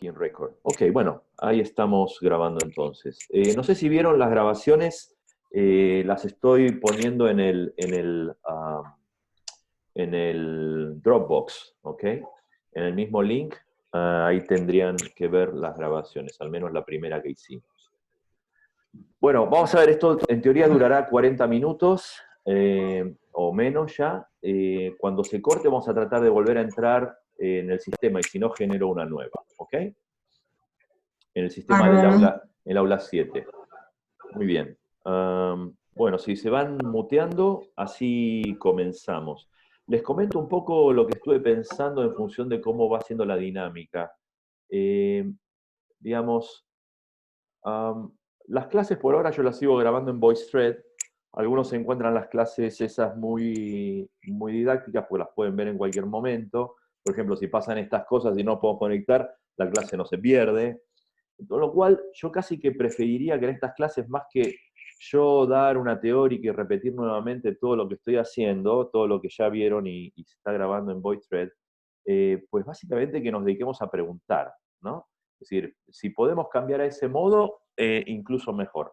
Aquí en Record. Ok, bueno, ahí estamos grabando entonces. No sé si vieron las grabaciones, las estoy poniendo en el Dropbox, ¿ok? En el mismo link, ahí tendrían que ver las grabaciones, al menos la primera que hicimos. Bueno, vamos a ver, esto en teoría durará 40 minutos o menos ya. Cuando se corte vamos a tratar de volver a entrar en el sistema y si no genero una nueva, ¿ok? En el sistema del Bárbaro. aula, el aula 7. Muy bien. Bueno, si se van muteando, así comenzamos. Les comento un poco lo que estuve pensando en función de cómo va siendo la dinámica. Eh, digamos, um, las clases por ahora yo las sigo grabando en VoiceThread. Algunos se encuentran las clases esas muy didácticas, porque las pueden ver en cualquier momento. Por ejemplo, si pasan estas cosas y no puedo conectar, la clase no se pierde. Con lo cual, yo casi que preferiría que en estas clases, más que yo dar una teórica y repetir nuevamente todo lo que estoy haciendo, todo lo que ya vieron y se está grabando en VoiceThread, pues básicamente que nos dediquemos a preguntar, ¿no? Es decir, si podemos cambiar a ese modo, incluso mejor.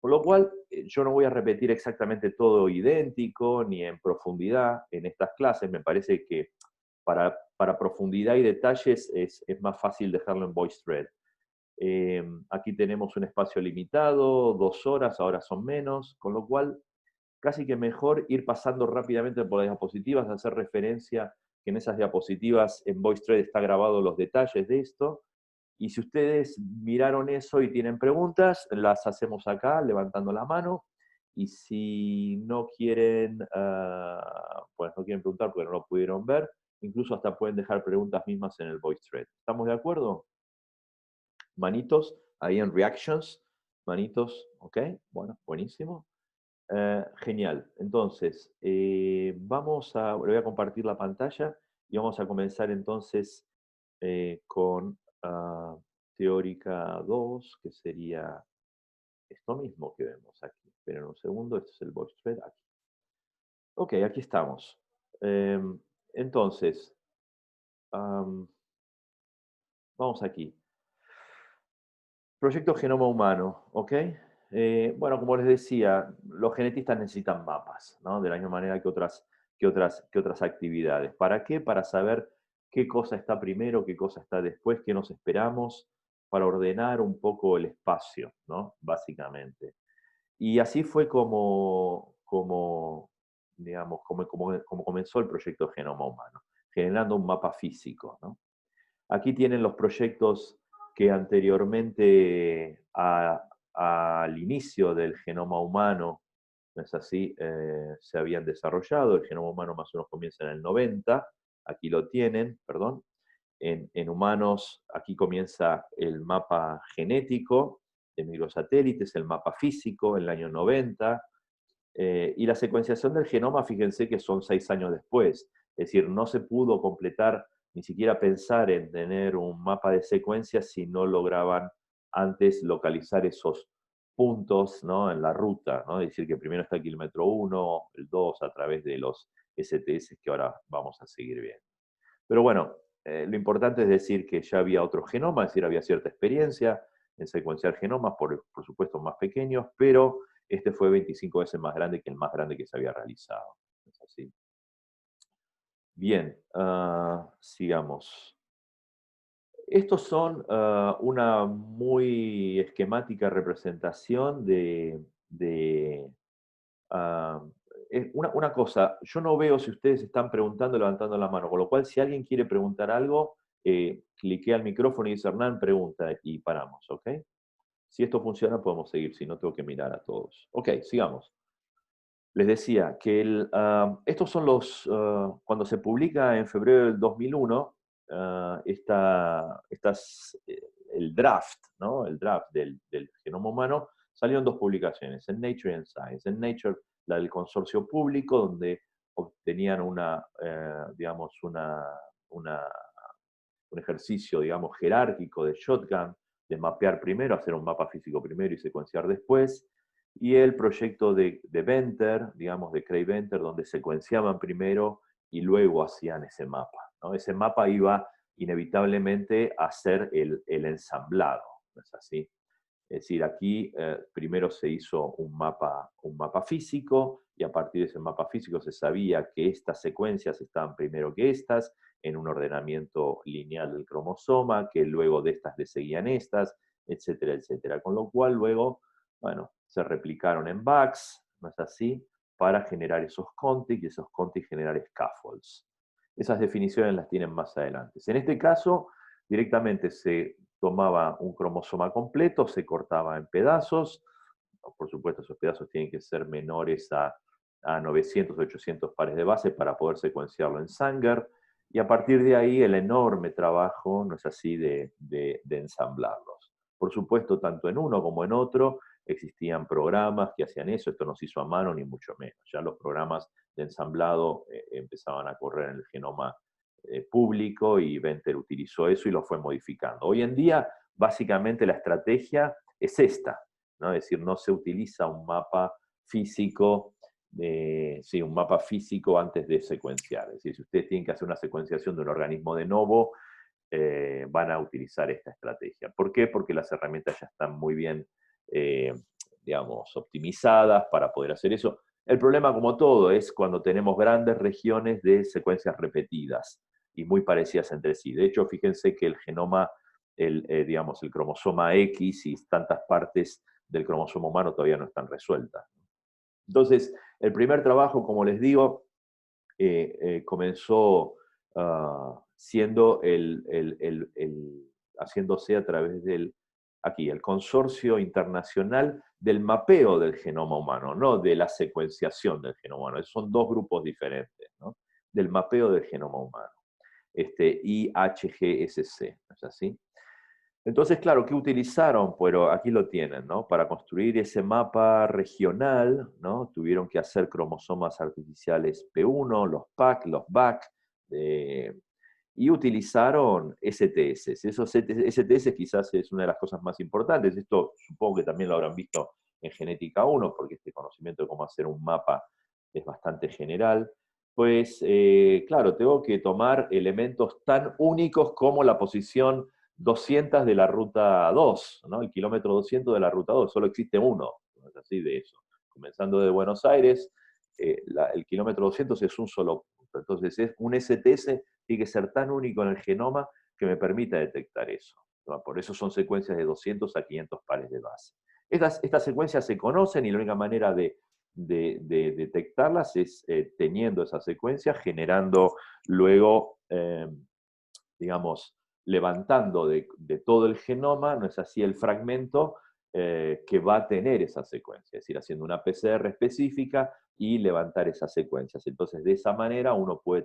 Por lo cual, yo no voy a repetir exactamente todo idéntico ni en profundidad en estas clases. Me parece que para profundidad y detalles es más fácil dejarlo en VoiceThread. Aquí tenemos un espacio limitado, 2 horas, ahora son menos, con lo cual casi que mejor ir pasando rápidamente por las diapositivas, hacer referencia que en esas diapositivas en VoiceThread está grabado los detalles de esto. Y si ustedes miraron eso y tienen preguntas, las hacemos acá, levantando la mano. Y si no quieren, pues no quieren preguntar porque no lo pudieron ver, incluso hasta pueden dejar preguntas mismas en el VoiceThread. ¿Estamos de acuerdo? Manitos, ahí en Reactions, manitos, ok, bueno, buenísimo. Genial, entonces, voy a compartir la pantalla y vamos a comenzar entonces con teórica 2, que sería esto mismo que vemos aquí. Esperen un segundo, este es el VoiceThread aquí. Ok, aquí estamos. Entonces, vamos aquí. Proyecto Genoma Humano, ¿ok? Bueno, como les decía, los genetistas necesitan mapas, ¿no? De la misma manera que otras actividades. ¿Para qué? Para saber qué cosa está primero, qué cosa está después, qué nos esperamos, para ordenar un poco el espacio, ¿no? Básicamente. Y así fue digamos, como comenzó el proyecto Genoma Humano, generando un mapa físico, ¿no? Aquí tienen los proyectos que anteriormente al inicio del genoma humano, ¿no es así? Se habían desarrollado. El genoma humano más o menos comienza en el 90, aquí lo tienen, perdón. En humanos, aquí comienza el mapa genético de microsatélites, el mapa físico en el año 90, y la secuenciación del genoma, fíjense que son 6 años después. Es decir, no se pudo completar ni siquiera pensar en tener un mapa de secuencias si no lograban antes localizar esos puntos, ¿no? En la ruta, ¿no? Es decir, que primero está el kilómetro 1, el 2, a través de los STS que ahora vamos a seguir viendo. Pero bueno, lo importante es decir que ya había otro genoma, es decir, había cierta experiencia en secuenciar genomas, por supuesto más pequeños, pero este fue 25 veces más grande que el más grande que se había realizado. ¿Es así? Bien, sigamos. Estos son una muy esquemática representación de Ah, una cosa, yo no veo si ustedes están preguntando o levantando la mano, con lo cual si alguien quiere preguntar algo, cliquea al micrófono y dice Hernán, pregunta y paramos, ¿ok? Si esto funciona podemos seguir, si no tengo que mirar a todos. Ok, sigamos. Les decía que estos son cuando se publica en febrero del 2001, el draft, ¿no? El draft del genoma humano, salieron 2 publicaciones, en Nature y en Science. En Nature, la del consorcio público, donde obtenían digamos, un ejercicio, digamos, jerárquico de shotgun, de mapear primero, hacer un mapa físico primero y secuenciar después, y el proyecto de Venter, digamos, de Craig Venter, donde secuenciaban primero y luego hacían ese mapa, ¿no? Ese mapa iba inevitablemente hacer el ensamblado, ¿no es así? Es decir, aquí primero se hizo un mapa físico y a partir de ese mapa físico se sabía que estas secuencias estaban primero que estas, en un ordenamiento lineal del cromosoma, que luego de estas le seguían estas, etcétera, etcétera. Con lo cual luego, bueno, se replicaron en VACs, ¿no es así?, para generar esos contigs y esos contigs generar scaffolds. Esas definiciones las tienen más adelante. En este caso, directamente se tomaba un cromosoma completo, se cortaba en pedazos, por supuesto esos pedazos tienen que ser menores a 900, 800 pares de base para poder secuenciarlo en Sanger, y a partir de ahí el enorme trabajo, no es así, de ensamblarlos. Por supuesto, tanto en uno como en otro existían programas que hacían eso, esto no se hizo a mano ni mucho menos, ya los programas de ensamblado empezaban a correr en el genoma público y Venter utilizó eso y lo fue modificando. Hoy en día, básicamente la estrategia es esta, ¿no? Es decir, no se utiliza un mapa físico, sí, un mapa físico antes de secuenciar. Es decir, si ustedes tienen que hacer una secuenciación de un organismo de novo, van a utilizar esta estrategia. ¿Por qué? Porque las herramientas ya están muy bien, digamos, optimizadas para poder hacer eso. El problema, como todo, es cuando tenemos grandes regiones de secuencias repetidas y muy parecidas entre sí. De hecho, fíjense que el genoma, digamos, el cromosoma X y tantas partes del cromosoma humano todavía no están resueltas. Entonces, el primer trabajo, como les digo, comenzó siendo haciéndose a través del, aquí, el Consorcio Internacional del Mapeo del Genoma Humano, no de la secuenciación del genoma humano. Esos son dos grupos diferentes, ¿no? Del mapeo del genoma humano, IHGSC, ¿no es así? Entonces, claro, ¿qué utilizaron? Pero aquí lo tienen, ¿no? Para construir ese mapa regional, ¿no? Tuvieron que hacer cromosomas artificiales P1, los PAC, los BAC, y utilizaron STS. Esos STS quizás es una de las cosas más importantes. Esto supongo que también lo habrán visto en Genética 1, porque este conocimiento de cómo hacer un mapa es bastante general. Pues, claro, tengo que tomar elementos tan únicos como la posición 200 de la ruta 2, ¿no? El kilómetro 200 de la ruta 2, solo existe uno, ¿no? Es así de eso. Comenzando de Buenos Aires, el kilómetro 200 es un solo punto. Entonces, un STS tiene que ser tan único en el genoma que me permita detectar eso, ¿no? Por eso son secuencias de 200 a 500 pares de base. Estas secuencias se conocen y la única manera de detectarlas es teniendo esa secuencia, generando luego, digamos, levantando de todo el genoma, no es así, el fragmento que va a tener esa secuencia, es decir, haciendo una PCR específica y levantar esas secuencias. Entonces, de esa manera uno puede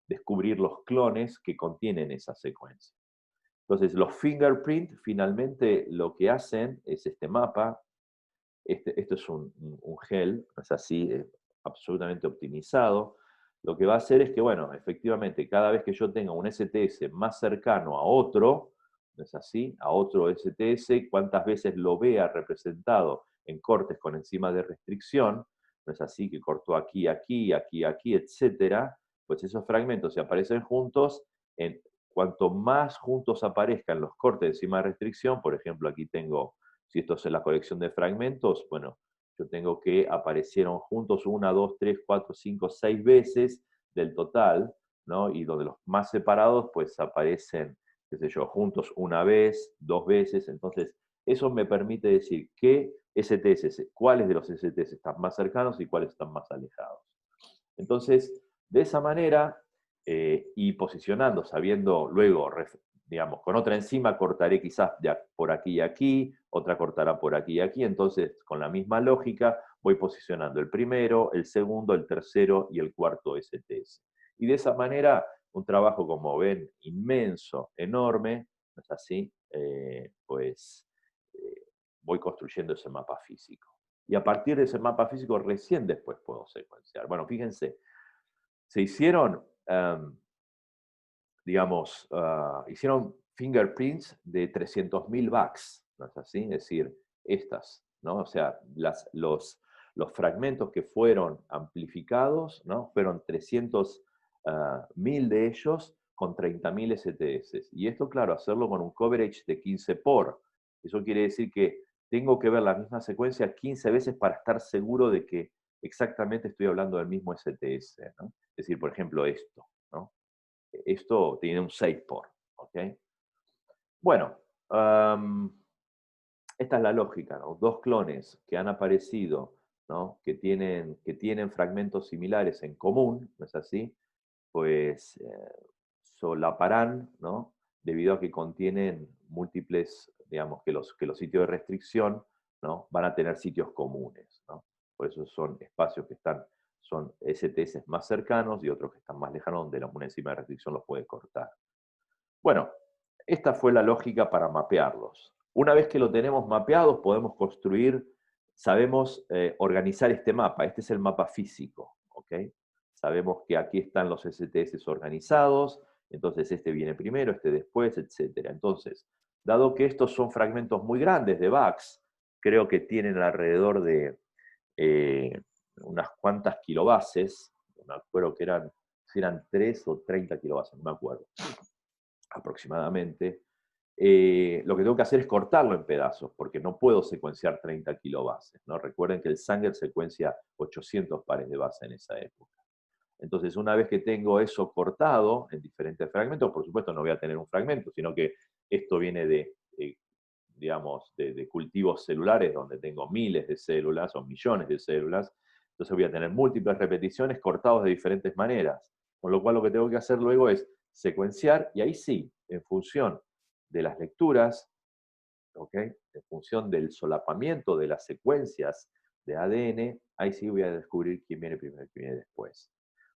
descubrir los clones que contienen esa secuencia. Entonces, los fingerprint finalmente lo que hacen es este mapa. Esto es un gel, no es así, absolutamente optimizado. Lo que va a hacer es que, bueno, efectivamente, cada vez que yo tenga un STS más cercano a otro, ¿no es así? A otro STS, cuántas veces lo vea representado en cortes con enzimas de restricción, ¿no es así? Que cortó aquí, aquí, aquí, aquí, etcétera, pues esos fragmentos, si aparecen juntos, cuanto más juntos aparezcan los cortes de enzima de restricción, por ejemplo, aquí tengo, si esto es la colección de fragmentos, bueno, yo tengo que aparecieron juntos 1, 2, 3, 4, 5, 6 veces del total, ¿no? Y donde los más separados, pues aparecen, qué sé yo, juntos una vez, dos veces. Entonces, eso me permite decir qué STS, cuáles de los STS están más cercanos y cuáles están más alejados. Entonces, de esa manera, y posicionando, sabiendo luego, digamos, con otra enzima cortaré quizás por aquí y aquí, otra cortará por aquí y aquí, entonces con la misma lógica voy posicionando el primero, el segundo, el tercero y el cuarto STS. Y de esa manera, un trabajo, como ven, inmenso, enorme, ¿no es así? Pues voy construyendo ese mapa físico. Y a partir de ese mapa físico recién después puedo secuenciar. Bueno, fíjense, se hicieron, digamos, hicieron fingerprints de 300.000 VACs, ¿no es así? Es decir, estas, ¿no? O sea, los fragmentos que fueron amplificados, ¿no? Fueron 300.000 de ellos con 30.000 STS. Y esto, claro, hacerlo con un coverage de 15 por. Eso quiere decir que tengo que ver la misma secuencia 15 veces para estar seguro de que exactamente estoy hablando del mismo STS, ¿no? Es decir, por ejemplo, esto, ¿no? Esto tiene un 6 por, ¿ok? Bueno, esta es la lógica, ¿no? Dos clones que han aparecido, ¿no? que tienen fragmentos similares en común, ¿no es así? Pues solaparán, ¿no? Debido a que contienen múltiples, digamos, que los sitios de restricción, ¿no? Van a tener sitios comunes, ¿no? Por eso son espacios que son STS más cercanos y otros que están más lejanos, donde una enzima de restricción los puede cortar. Bueno, esta fue la lógica para mapearlos. Una vez que lo tenemos mapeados, podemos construir, sabemos organizar este mapa. Este es el mapa físico, ¿ok? Sabemos que aquí están los STS organizados, entonces este viene primero, este después, etc. Entonces, dado que estos son fragmentos muy grandes de VAX, creo que tienen alrededor de unas cuantas kilobases, no me acuerdo si eran 3 o 30 kilobases, no me acuerdo aproximadamente, lo que tengo que hacer es cortarlo en pedazos, porque no puedo secuenciar 30 kilobases, ¿no? Recuerden que el Sanger secuencia 800 pares de base en esa época. Entonces, una vez que tengo eso cortado en diferentes fragmentos, por supuesto no voy a tener un fragmento, sino que esto viene digamos, de cultivos celulares donde tengo miles de células o millones de células, entonces voy a tener múltiples repeticiones cortados de diferentes maneras, con lo cual lo que tengo que hacer luego es secuenciar, y ahí sí, en función de las lecturas, ¿okay? En función del solapamiento de las secuencias de ADN, ahí sí voy a descubrir quién viene primero y quién viene después.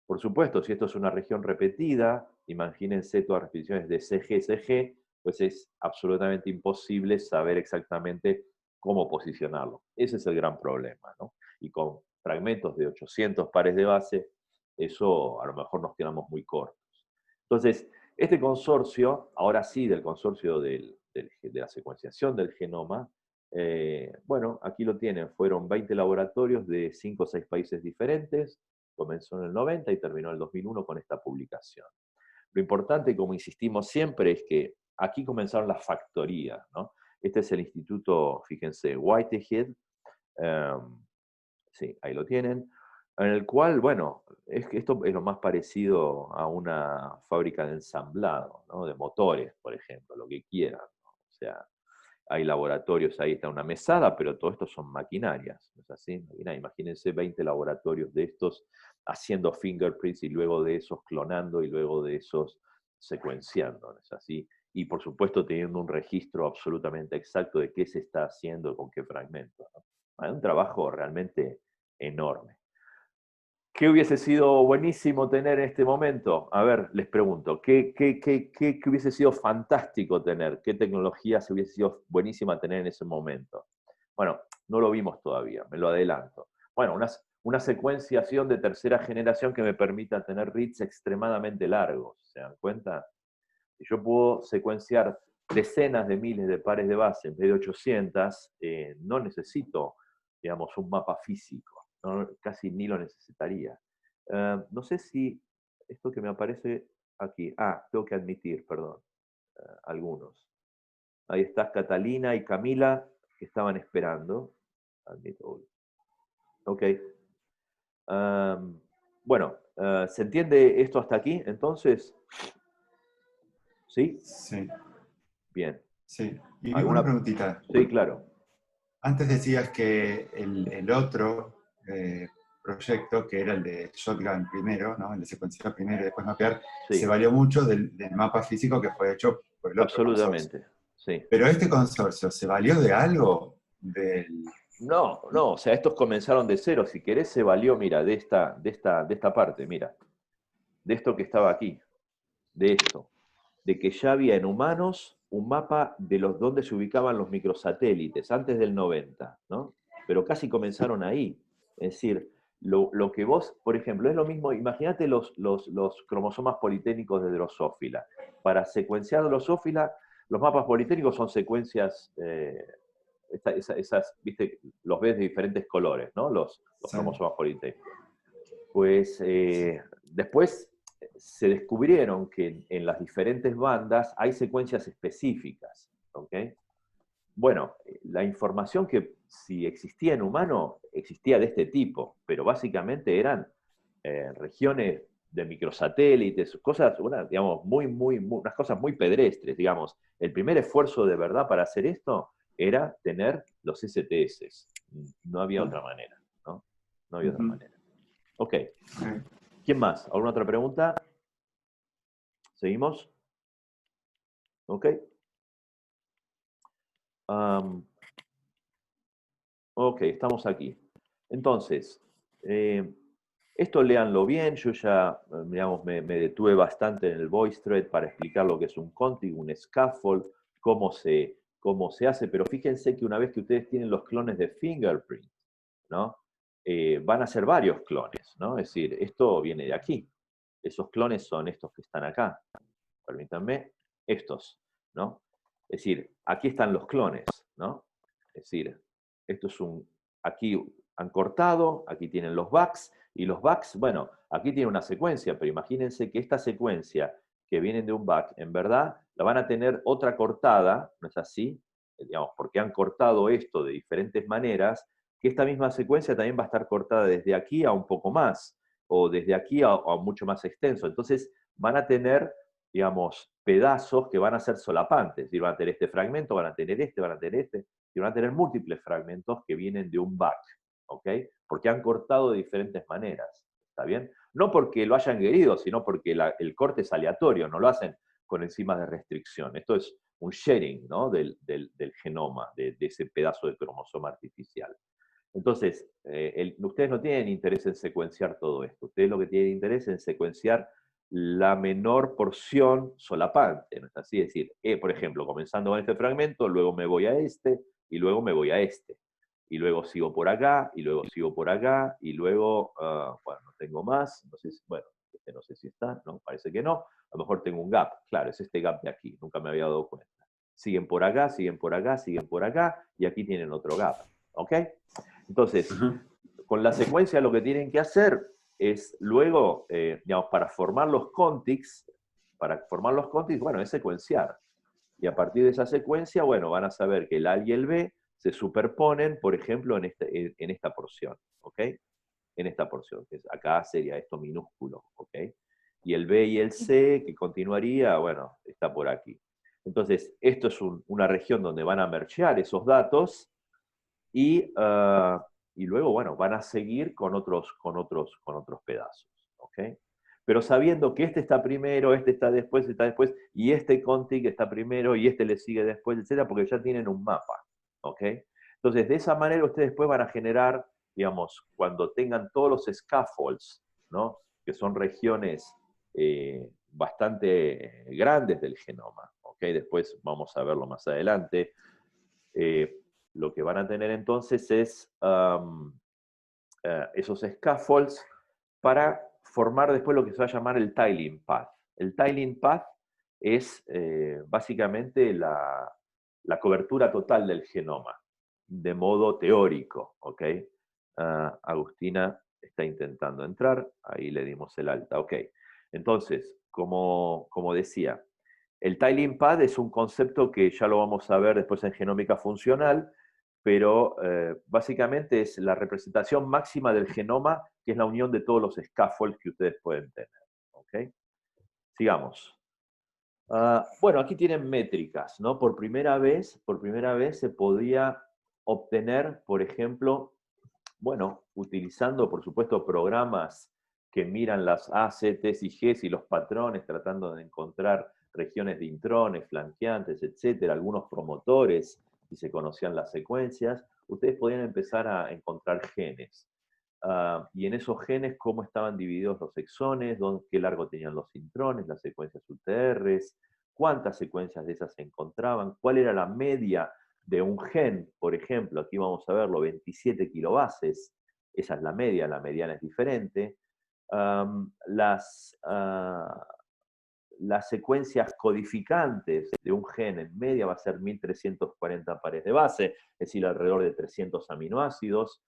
Por supuesto, si esto es una región repetida, imagínense todas las repeticiones de CG, pues es absolutamente imposible saber exactamente cómo posicionarlo. Ese es el gran problema, ¿no? Y con fragmentos de 800 pares de base, eso a lo mejor nos quedamos muy cortos. Entonces, este consorcio, ahora sí, del consorcio de la secuenciación del genoma, bueno, aquí lo tienen, fueron 20 laboratorios de 5 o 6 países diferentes, comenzó en el 90 y terminó en el 2001 con esta publicación. Lo importante, como insistimos siempre, es que aquí comenzaron las factorías, ¿no? Este es el instituto, fíjense, Whitehead, sí, ahí lo tienen, en el cual, bueno, es que esto es lo más parecido a una fábrica de ensamblado, ¿no? De motores, por ejemplo, lo que quieran, ¿no? O sea, hay laboratorios, ahí está una mesada, pero todo esto son maquinarias, ¿no es así? Imagínense 20 laboratorios de estos haciendo fingerprints y luego de esos clonando y luego de esos secuenciando, ¿no es así? Y por supuesto teniendo un registro absolutamente exacto de qué se está haciendo con qué fragmentos, ¿no? Hay un trabajo realmente enorme. ¿Qué hubiese sido buenísimo tener en este momento? A ver, les pregunto, ¿qué hubiese sido fantástico tener? ¿Qué tecnología se hubiese sido buenísima tener en ese momento? Bueno, no lo vimos todavía, me lo adelanto. Bueno, una secuenciación de tercera generación que me permita tener reads extremadamente largos, ¿se dan cuenta? Si yo puedo secuenciar decenas de miles de pares de base en vez de 800, no necesito, digamos, un mapa físico, ¿no? Casi ni lo necesitaría. No sé si esto que me aparece aquí, tengo que admitir, perdón, algunos. Ahí está Catalina y Camila, que estaban esperando. Admito. Ok. Bueno, ¿se entiende esto hasta aquí? Entonces, ¿sí? Sí, Bien. sí. Y una ¿Alguna? preguntita. Sí, claro. Antes decías que el otro proyecto, que era el de Shotgun primero, ¿no? El de secuenciar primero y después mapear, se Sí. valió mucho del mapa físico que fue hecho por el otro consorcio. Absolutamente, sí. Pero este consorcio, ¿se valió de algo? No, no, o sea, estos comenzaron de cero. Si querés, se valió, mira, de esta parte, mira, de esto que estaba aquí, de esto, de que ya había en humanos un mapa de donde se ubicaban los microsatélites, antes del 90, ¿no? Pero casi comenzaron ahí. Es decir, lo que vos, por ejemplo, es lo mismo, imagínate los cromosomas politénicos de Drosófila. Para secuenciar Drosófila, los mapas politénicos son secuencias esas, viste, los ves de diferentes colores, ¿no? Los Sí, cromosomas politénicos. Pues después se descubrieron que en las diferentes bandas hay secuencias específicas, ¿ok? Bueno, la información que si existía en humano, existía de este tipo, pero básicamente eran regiones de microsatélites, cosas, digamos, unas cosas muy pedestres, digamos. El primer esfuerzo de verdad para hacer esto era tener los STS. No había otra manera, ¿no? No había otra manera. Ok. ¿Quién más? ¿Alguna otra pregunta? ¿Seguimos? Ok. Ok, estamos aquí. Entonces, esto léanlo bien. Yo ya, digamos, me detuve bastante en el VoiceThread para explicar lo que es un config, un scaffold, cómo se hace, pero fíjense que una vez que ustedes tienen los clones de Fingerprint, ¿no? Van a ser varios clones, ¿no? Es decir, esto viene de aquí. Esos clones son estos que están acá. Permítanme, estos, ¿no? Es decir, aquí están los clones, ¿no? Es decir, esto es aquí han cortado, aquí tienen los backs, y los backs, bueno, aquí tiene una secuencia, pero imagínense que esta secuencia que vienen de un back, en verdad, la van a tener otra cortada, ¿no es así? Digamos, porque han cortado esto de diferentes maneras, que esta misma secuencia también va a estar cortada desde aquí a un poco más, o desde aquí a mucho más extenso. Entonces, van a tener, digamos, pedazos que van a ser solapantes, es decir, van a tener este fragmento, van a tener este, van a tener este, y van a tener múltiples fragmentos que vienen de un back, ¿ok? Porque han cortado de diferentes maneras, ¿está bien? No porque lo hayan querido, sino porque el corte es aleatorio, no lo hacen con enzimas de restricción. Esto es un sharing, ¿no? del genoma, de ese pedazo de cromosoma artificial. Entonces, ustedes no tienen interés en secuenciar todo esto. Ustedes lo que tienen interés en secuenciar la menor porción solapante, ¿no es así? Es decir, por ejemplo, comenzando con este fragmento, luego me voy a este, y luego me voy a este. Y luego sigo por acá, y luego sigo por acá, y luego, bueno, no tengo más, no sé bueno, este no sé si está, no, parece que no. A lo mejor tengo un gap, claro, es este gap de aquí, nunca me había dado cuenta. Siguen por acá, siguen por acá, siguen por acá, y aquí tienen otro gap, ¿ok? Entonces, con la secuencia lo que tienen que hacer es luego, digamos, para formar los contigs, bueno, es secuenciar. Y a partir de esa secuencia, bueno, van a saber que el A y el B se superponen, por ejemplo, en esta porción, ¿ok? En esta porción, que acá sería esto minúsculo, ¿ok? Y el B y el C, que continuaría, bueno, está por aquí. Entonces, esto es una región donde van a mergear esos datos y luego, bueno, van a seguir con otros pedazos, ¿ok? Pero sabiendo que este está primero, este está después, y este config está primero, y este le sigue después, etcétera, porque ya tienen un mapa, ¿ok? Entonces, de esa manera ustedes después van a generar, digamos, cuando tengan todos los scaffolds, ¿no? Que son regiones bastante grandes del genoma, ¿ok? Después vamos a verlo más adelante. Lo que van a tener entonces es esos scaffolds para formar después lo que se va a llamar el tiling path. El tiling path es básicamente la cobertura total del genoma, de modo teórico, ¿ok? Agustina está intentando entrar, ahí le dimos el alta, ok. Entonces, como decía, el tiling path es un concepto que ya lo vamos a ver después en genómica funcional, pero básicamente es la representación máxima del genoma, que es la unión de todos los scaffolds que ustedes pueden tener. ¿Okay? Sigamos. Bueno, aquí tienen métricas, ¿no? Por primera vez se podía obtener, por ejemplo, bueno, utilizando, por supuesto, programas que miran las A, C, T y G y los patrones, tratando de encontrar regiones de intrones, flanqueantes, etcétera, algunos promotores, si se conocían las secuencias, ustedes podían empezar a encontrar genes. Y en esos genes, cómo estaban divididos los exones, qué largo tenían los intrones, las secuencias UTRs, cuántas secuencias de esas se encontraban, cuál era la media de un gen, por ejemplo, aquí vamos a verlo, 27 kilobases, esa es la mediana es diferente. Las secuencias codificantes de un gen en media va a ser 1340 pares de base, es decir, alrededor de 300 aminoácidos.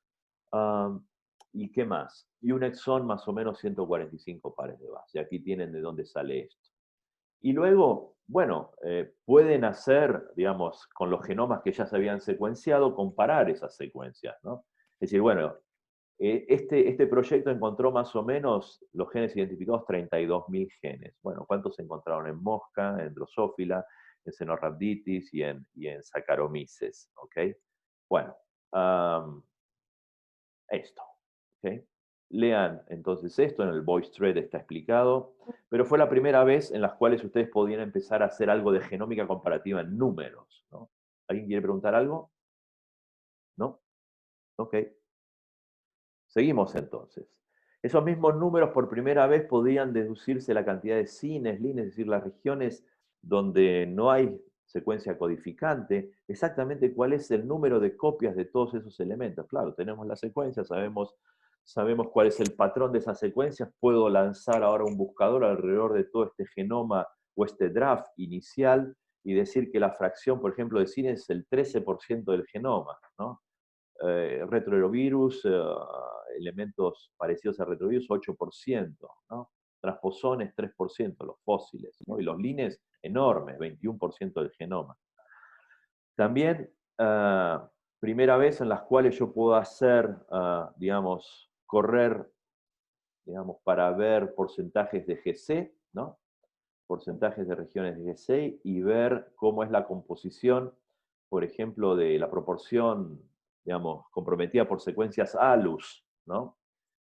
¿Y qué más? Y un exón más o menos 145 pares de base. Aquí tienen de dónde sale esto. Y luego, bueno, pueden hacer, digamos, con los genomas que ya se habían secuenciado, comparar esas secuencias, ¿no? Es decir, bueno, este proyecto encontró más o menos los genes identificados, 32.000 genes. Bueno, ¿cuántos se encontraron en mosca, en Drosophila, en Caenorhabditis y en Saccharomyces? ¿Ok? Bueno, esto. ¿Ok? Lean entonces esto, en el Voice Thread está explicado, pero fue la primera vez en las cuales ustedes podían empezar a hacer algo de genómica comparativa en números, ¿no? ¿Alguien quiere preguntar algo? ¿No? Ok. Seguimos entonces. Esos mismos números por primera vez podían deducirse la cantidad de cines, líneas, es decir, las regiones donde no hay secuencia codificante, exactamente cuál es el número de copias de todos esos elementos. Claro, tenemos la secuencia, sabemos cuál es el patrón de esas secuencias, puedo lanzar ahora un buscador alrededor de todo este genoma o este draft inicial y decir que la fracción, por ejemplo, de cines es el 13% del genoma, ¿no? Retrovirus, elementos parecidos a retrovirus, 8%, ¿no? Transposones, 3%, los fósiles, ¿no? Y los lines, enormes, 21% del genoma. También, primera vez en las cuales yo puedo hacer, digamos, correr, digamos, para ver porcentajes de GC, ¿no? Porcentajes de regiones de GC y ver cómo es la composición, por ejemplo, de la proporción, digamos, comprometida por secuencias ALUS, ¿no?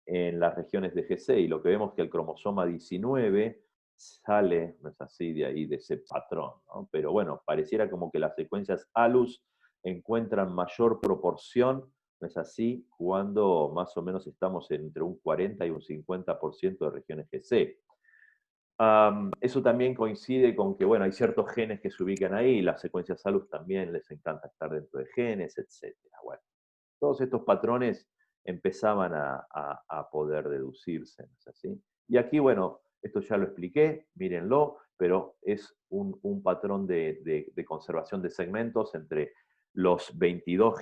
En las regiones de GC, y lo que vemos es que el cromosoma 19 sale, no es así, de ahí, de ese patrón, ¿no? Pero bueno, pareciera como que las secuencias ALUS encuentran mayor proporción, no es así, cuando más o menos estamos entre un 40 y un 50% de regiones GC. Eso también coincide con que, bueno, hay ciertos genes que se ubican ahí, las secuencias ALUS también les encanta estar dentro de genes, etc. Bueno, todos estos patrones empezaban a poder deducirse, ¿no es así? Y aquí, bueno, esto ya lo expliqué, mírenlo, pero es un patrón de conservación de segmentos entre los 22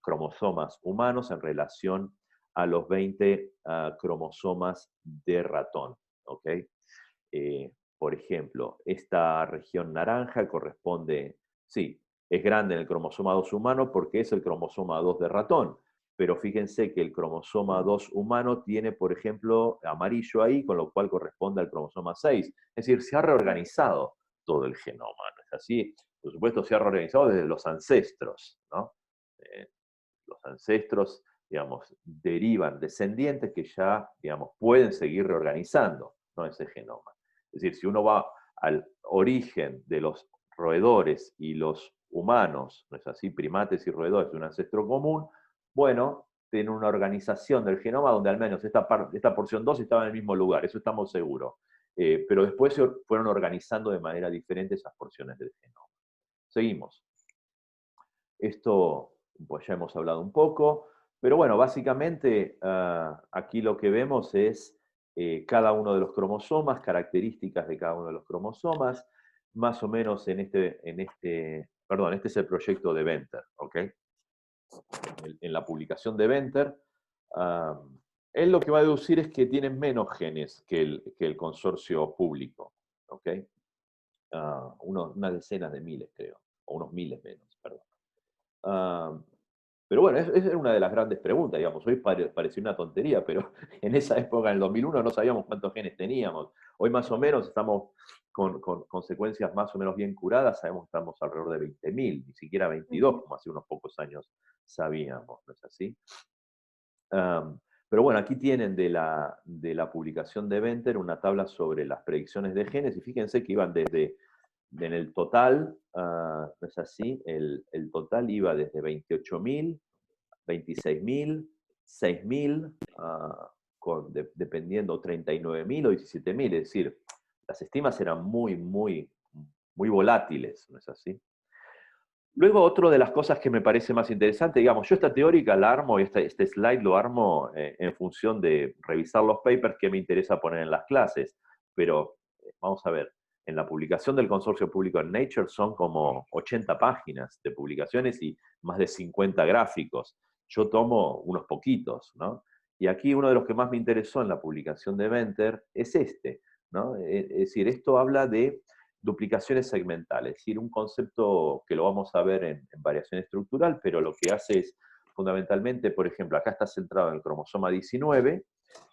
cromosomas humanos en relación a los 20 cromosomas de ratón, ¿ok? Por ejemplo, esta región naranja corresponde, sí, es grande en el cromosoma 2 humano porque es el cromosoma 2 de ratón, pero fíjense que el cromosoma 2 humano tiene, por ejemplo, amarillo ahí, con lo cual corresponde al cromosoma 6. Es decir, se ha reorganizado todo el genoma, ¿no es así? Por supuesto, se ha reorganizado desde los ancestros, ¿no? Los ancestros, digamos, derivan descendientes que ya, digamos, pueden seguir reorganizando, ¿no? Ese genoma. Es decir, si uno va al origen de los roedores y los humanos, ¿no es así? Primates y roedores de un ancestro común, bueno, tiene una organización del genoma donde al menos esta porción 2 estaba en el mismo lugar, eso estamos seguros. Pero después se fueron organizando de manera diferente esas porciones del genoma. Seguimos. Esto, pues ya hemos hablado un poco, pero bueno, básicamente aquí lo que vemos es cada uno de los cromosomas, características de cada uno de los cromosomas, más o menos perdón, este es el proyecto de Venter, ¿ok? En la publicación de Venter, él lo que va a deducir es que tienen menos genes que el consorcio público, ¿ok? Unas decenas de miles, creo, o unos miles menos, perdón. Pero bueno, esa era una de las grandes preguntas, digamos. Hoy pareció una tontería, pero en esa época, en el 2001, no sabíamos cuántos genes teníamos. Hoy más o menos estamos con secuencias más o menos bien curadas, sabemos que estamos alrededor de 20.000, ni siquiera 22, como hace unos pocos años sabíamos, ¿no es así? Pero bueno, aquí tienen de la publicación de Venter una tabla sobre las predicciones de genes, y fíjense que iban en el total, no es así, el total iba desde 28.000, 26.000, 6.000, dependiendo 39.000 o 17.000, es decir, las estimas eran muy, muy, muy volátiles, ¿no es así? Luego, otra de las cosas que me parece más interesante, digamos, yo esta teórica la armo, este slide lo armo en función de revisar los papers que me interesa poner en las clases, pero vamos a ver, en la publicación del consorcio público en Nature son como 80 páginas de publicaciones y más de 50 gráficos. yo tomo unos poquitos, ¿no? Y aquí uno de los que más me interesó en la publicación de Venter es este, ¿no? Es decir, esto habla de duplicaciones segmentales, es decir, un concepto que lo vamos a ver en variación estructural, pero lo que hace es fundamentalmente, por ejemplo, acá está centrado en el cromosoma 19,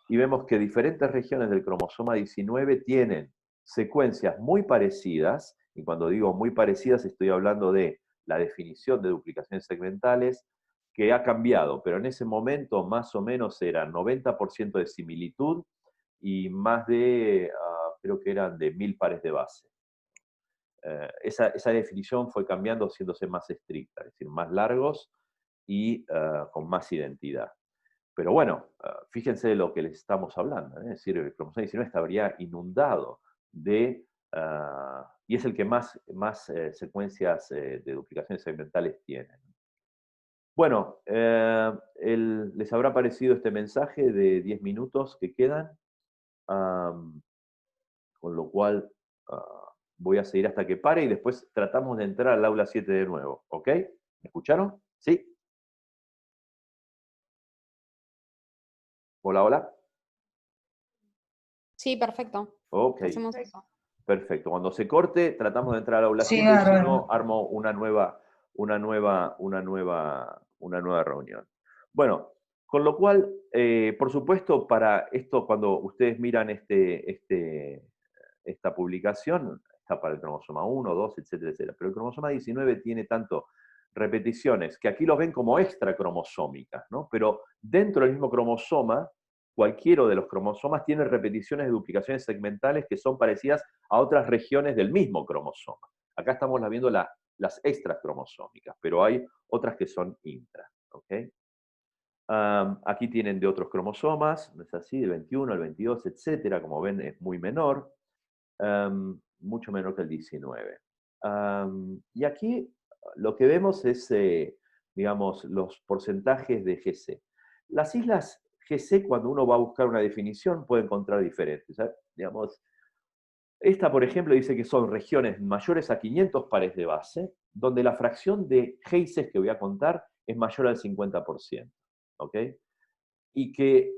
y vemos que diferentes regiones del cromosoma 19 tienen secuencias muy parecidas, y cuando digo muy parecidas estoy hablando de la definición de duplicaciones segmentales, que ha cambiado, pero en ese momento más o menos era 90% de similitud y más de, creo que eran de 1000 pares de base. Esa definición fue cambiando, haciéndose más estricta, es decir, más largos y con más identidad. Pero bueno, fíjense de lo que les estamos hablando, ¿eh? Es decir, el cromosoma 19 estaría inundado de, y es el que más secuencias de duplicaciones segmentales tiene. Bueno, les habrá parecido este mensaje de 10 minutos que quedan, con lo cual voy a seguir hasta que pare y después tratamos de entrar al aula 7 de nuevo, ¿ok? ¿Me escucharon? ¿Sí? Hola, hola. Sí, perfecto. Ok, Hacemos eso. perfecto. Cuando se corte, tratamos de entrar al aula Sí, 7 y si bárbaro. no, armo una nueva reunión. Bueno, con lo cual, por supuesto, para esto, cuando ustedes miran esta publicación, está para el cromosoma 1, 2, etcétera, etcétera. Pero el cromosoma 19 tiene tanto repeticiones, que aquí los ven como extracromosómicas, ¿no? Pero dentro del mismo cromosoma, cualquiera de los cromosomas tiene repeticiones de duplicaciones segmentales que son parecidas a otras regiones del mismo cromosoma. Acá estamos viendo las extracromosómicas, pero hay otras que son intra, ¿ok? Aquí tienen de otros cromosomas, ¿no es así? El 21, el 22, etcétera. Como ven, es muy menor, mucho menor que el 19. Y aquí lo que vemos es, digamos, los porcentajes de GC. Las islas GC, cuando uno va a buscar una definición, puede encontrar diferentes. Digamos, esta, por ejemplo, dice que son regiones mayores a 500 pares de base, donde la fracción de GICs que voy a contar es mayor al 50%. ¿Ok? Y que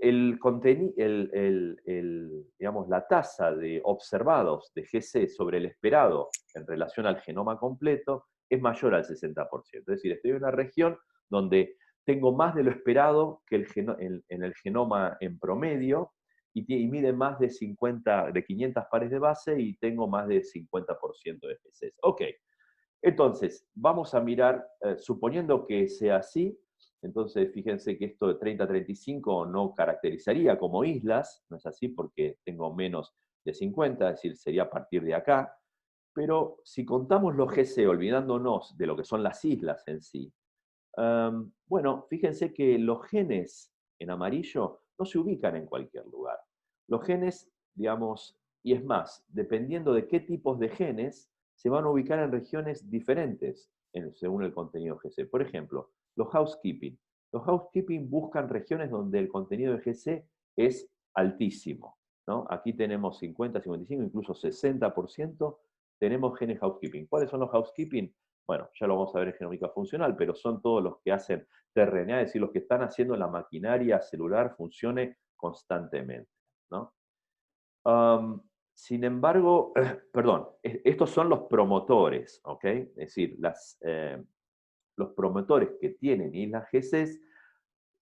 digamos, la tasa de observados de GC sobre el esperado en relación al genoma completo es mayor al 60%. Es decir, estoy en una región donde tengo más de lo esperado que en el genoma en promedio y mide más de 500 pares de base y tengo más de 50% de GCs. Ok, entonces, vamos a mirar, suponiendo que sea así, entonces fíjense que esto de 30 a 35 no caracterizaría como islas, no es así porque tengo menos de 50, es decir, sería a partir de acá, pero si contamos los GC olvidándonos de lo que son las islas en sí, bueno, fíjense que los genes en amarillo no se ubican en cualquier lugar. Los genes, digamos, y es más, dependiendo de qué tipos de genes, se van a ubicar en regiones diferentes según el contenido GC. Por ejemplo, los housekeeping. Los housekeeping buscan regiones donde el contenido de GC es altísimo, ¿no? Aquí tenemos 50, 55, incluso 60%, tenemos genes housekeeping. ¿Cuáles son los housekeeping? Bueno, ya lo vamos a ver en genómica funcional, pero son todos los que hacen tRNA, es decir, los que están haciendo la maquinaria celular funcione constantemente, ¿no? Sin embargo, perdón, estos son los promotores, ¿ok? Es decir, los promotores que tienen islas GCs,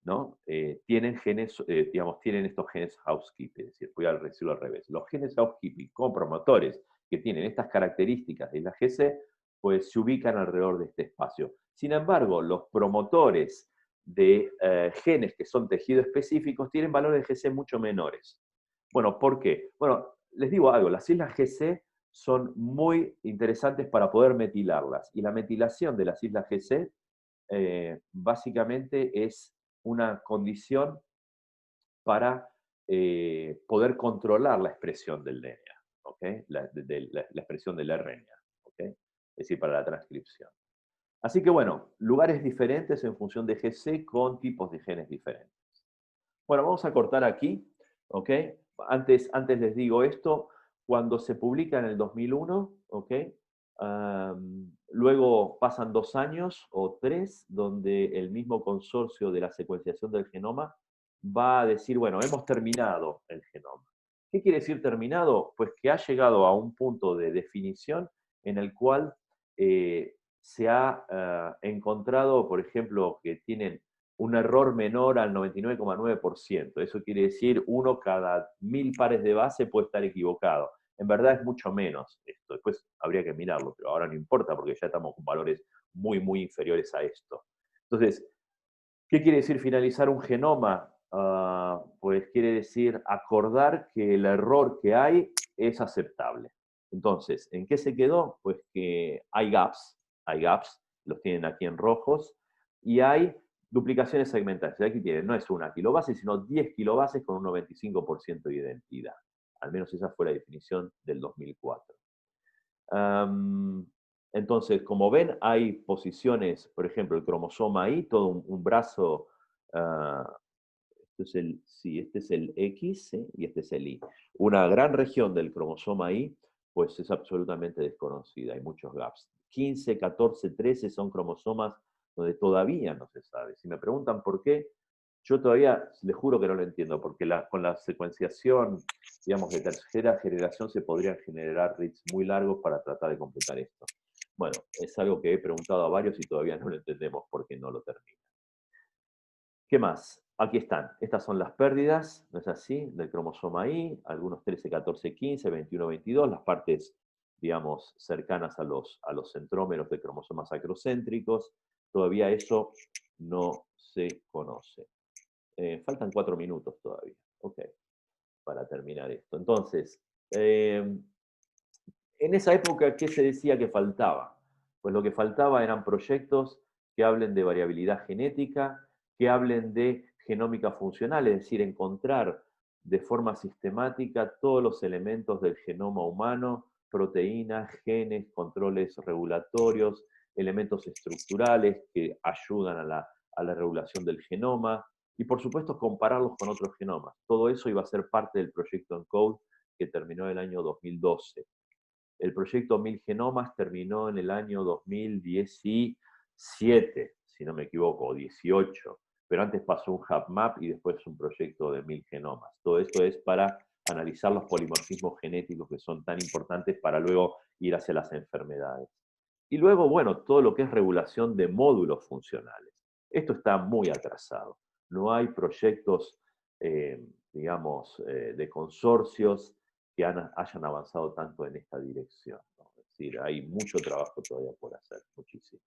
¿no? Tienen genes, digamos, tienen estos genes housekeeping, es decir, voy a decirlo al revés. Los genes housekeeping con promotores que tienen estas características de islas GC, pues se ubican alrededor de este espacio. Sin embargo, los promotores de genes que son tejido específicos tienen valores de GC mucho menores. Bueno, ¿por qué? Bueno, les digo algo, las islas GC son muy interesantes para poder metilarlas, y la metilación de las islas GC básicamente es una condición para poder controlar la expresión del DNA, ¿ok? La expresión del RNA, ¿ok? Es decir, para la transcripción. Así que bueno, lugares diferentes en función de GC con tipos de genes diferentes. Bueno, vamos a cortar aquí, ¿ok? Antes les digo esto, cuando se publica en el 2001, ¿ok? Luego pasan 2 años o 3, donde el mismo consorcio de la secuenciación del genoma va a decir, bueno, hemos terminado el genoma. ¿Qué quiere decir terminado? Pues que ha llegado a un punto de definición en el cual se ha encontrado, por ejemplo, que tienen un error menor al 99,9%. Eso quiere decir, uno cada 1000 pares de base puede estar equivocado. En verdad es mucho menos esto. Después habría que mirarlo, pero ahora no importa porque ya estamos con valores muy, muy inferiores a esto. Entonces, ¿qué quiere decir finalizar un genoma? Pues quiere decir acordar que el error que hay es aceptable. Entonces, ¿en qué se quedó? Pues que hay gaps, los tienen aquí en rojos, y hay duplicaciones segmentales. Aquí tienen, no es una kilobase, sino 10 kilobases con un 95% de identidad. Al menos esa fue la definición del 2004. Entonces, como ven, hay posiciones, por ejemplo, el cromosoma Y, todo un brazo, este es el X, ¿sí? Y este es el Y. Una gran región del cromosoma Y, pues es absolutamente desconocida, hay muchos gaps. 15, 14, 13 son cromosomas donde todavía no se sabe. Si me preguntan por qué, yo todavía les juro que no lo entiendo, porque con la secuenciación, digamos, de tercera generación se podrían generar reads muy largos para tratar de completar esto. Bueno, es algo que he preguntado a varios y todavía no lo entendemos porque no lo termina. ¿Qué más? Aquí están. Estas son las pérdidas, ¿no es así? Del cromosoma Y, algunos 13, 14, 15, 21, 22, las partes, digamos, cercanas a los centrómeros de cromosomas acrocéntricos. Todavía eso no se conoce. Faltan 4 minutos todavía, ok, para terminar esto. Entonces, en esa época, ¿qué se decía que faltaba? Pues lo que faltaba eran proyectos que hablen de variabilidad genética, que hablen de genómica funcional, es decir, encontrar de forma sistemática todos los elementos del genoma humano, proteínas, genes, controles regulatorios, elementos estructurales que ayudan a la regulación del genoma y, por supuesto, compararlos con otros genomas. Todo eso iba a ser parte del proyecto ENCODE que terminó en el año 2012. El proyecto 1000 genomas terminó en el año 2017, si no me equivoco, o 18, pero antes pasó un HapMap y después un proyecto de 1000 genomas. Todo esto es para analizar los polimorfismos genéticos que son tan importantes para luego ir hacia las enfermedades. Y luego, bueno, todo lo que es regulación de módulos funcionales. Esto está muy atrasado. No hay proyectos, digamos, de consorcios que hayan avanzado tanto en esta dirección, ¿no? Es decir, hay mucho trabajo todavía por hacer, muchísimo.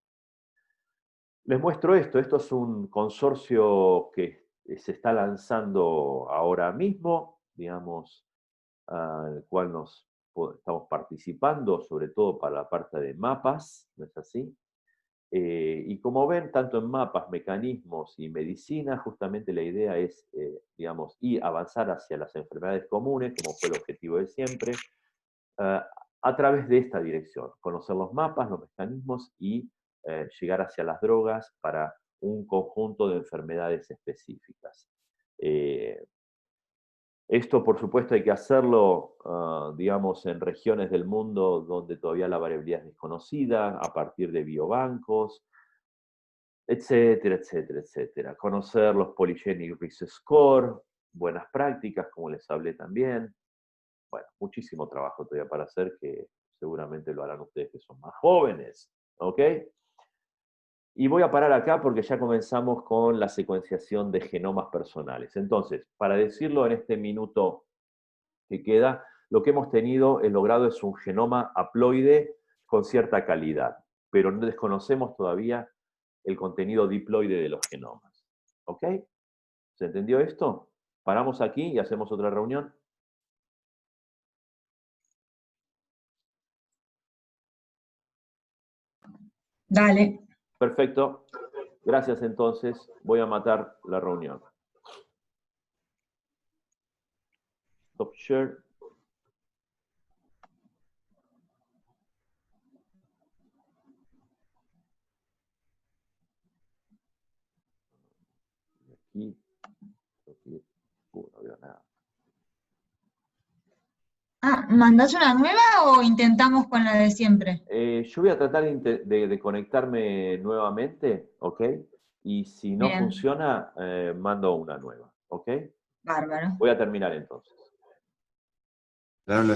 Les muestro esto. Esto es un consorcio que se está lanzando ahora mismo, digamos, al cual estamos participando, sobre todo para la parte de mapas, ¿no es así? Y como ven, tanto en mapas, mecanismos y medicina, justamente la idea es, digamos, avanzar hacia las enfermedades comunes, como fue el objetivo de siempre, a través de esta dirección, conocer los mapas, los mecanismos y llegar hacia las drogas para un conjunto de enfermedades específicas. Esto, por supuesto, hay que hacerlo, digamos, en regiones del mundo donde todavía la variabilidad es desconocida, a partir de biobancos, etcétera, etcétera, etcétera. Conocer los Polygenic Risk Score, buenas prácticas, como les hablé también. Bueno, muchísimo trabajo todavía para hacer, que seguramente lo harán ustedes que son más jóvenes, ¿ok? Y voy a parar acá porque ya comenzamos con la secuenciación de genomas personales. Entonces, para decirlo en este minuto que queda, lo que hemos logrado es un genoma haploide con cierta calidad, pero no desconocemos todavía el contenido diploide de los genomas. ¿Ok? ¿Se entendió esto? Paramos aquí y hacemos otra reunión. Dale. Perfecto. Gracias entonces. Voy a matar la reunión. Stop share. Aquí. No veo nada. ¿Mandás una nueva o intentamos con la de siempre? Yo voy a tratar de conectarme nuevamente, ¿ok? Y si no Bien, funciona, mando una nueva, ¿ok? bárbaro. Voy a terminar entonces. Claro,